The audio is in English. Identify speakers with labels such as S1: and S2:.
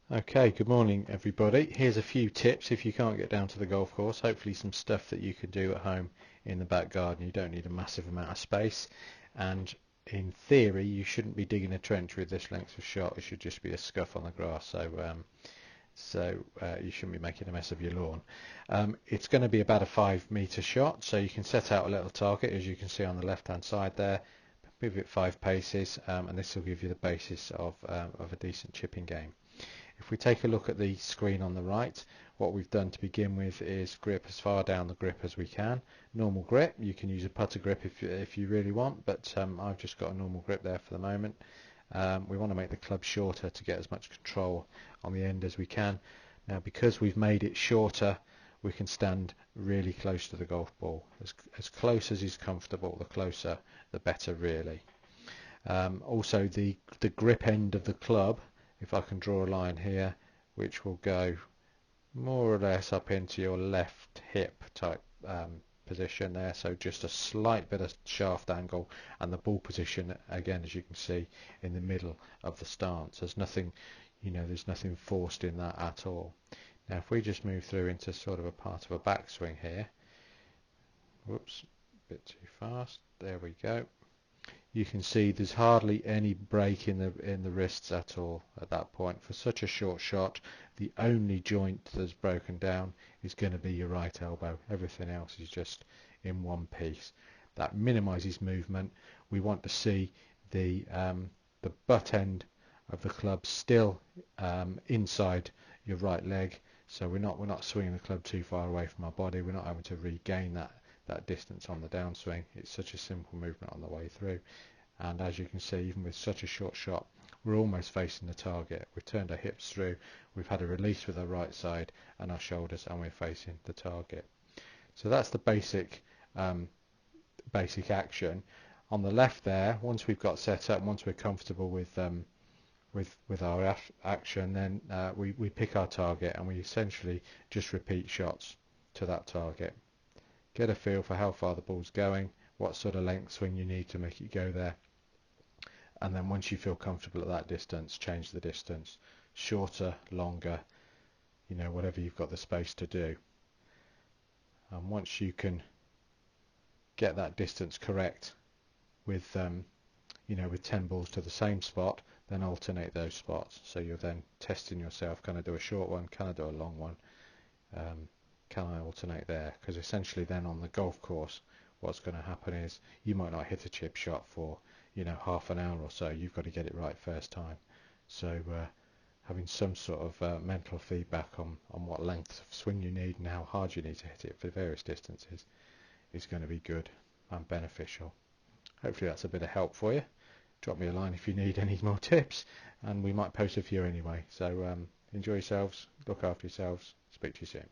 S1: Okay, good morning everybody. Here's a few tips if you can't get down to the golf course. Hopefully some stuff that you can do at home in the back garden. You don't need a massive amount of space, and in theory you shouldn't be digging a trench with this length of shot. It should just be a scuff on the grass, so you shouldn't be making a mess of your lawn. It's going to be about a 5 meter shot, so you can set out a little target as you can see on the left hand side there. Move it 5 paces, and this will give you the basis of a decent chipping game. If we take a look at the screen on the right, what we've done to begin with is grip as far down the grip as we can. Normal grip. You can use a putter grip if you really want, but I've just got a normal grip there for the moment. We want to make the club shorter to get as much control on the end as we can. Now, because we've made it shorter, we can stand really close to the golf ball. As close as is comfortable, the closer the better, really. Also, the grip end of the club, if I can draw a line here, which will go more or less up into your left hip type position there, so just a slight bit of shaft angle, and the ball position again, as you can see, in the middle of the stance. There's nothing, there's nothing forced in that at all. Now if we just move through into sort of a part of a backswing here, whoops, a bit too fast, there we go. You can see there's hardly any break in the wrists at all at that point. For such a short shot, the only joint that's broken down is going to be your right elbow. Everything else is just in one piece. That minimises movement. We want to see the butt end of the club still inside your right leg, so we're not swinging the club too far away from our body. We're not having to regain that distance on the downswing. It's such a simple movement on the way through, and as you can see, even with such a short shot, we're almost facing the target. We've turned our hips through, we've had a release with our right side and our shoulders, and we're facing the target. So that's the basic action. On the left there, once we've got set up, once we're comfortable with our action, then we pick our target and we essentially just repeat shots to that target. Get a feel for how far the ball's going, what sort of length swing you need to make it go there, and then once you feel comfortable at that distance, change the distance, shorter, longer, whatever you've got the space to do. And once you can get that distance correct with with 10 balls to the same spot, then alternate those spots. So you're then testing yourself, can I do a short one, can I do a long one, can I alternate there? Because essentially then on the golf course, what's going to happen is you might not hit a chip shot for half an hour or so. You've got to get it right first time. So having some sort of mental feedback on what length of swing you need and how hard you need to hit it for various distances is going to be good and beneficial. Hopefully that's a bit of help for you. Drop me a line if you need any more tips, and we might post a few anyway. So enjoy yourselves, look after yourselves, speak to you soon.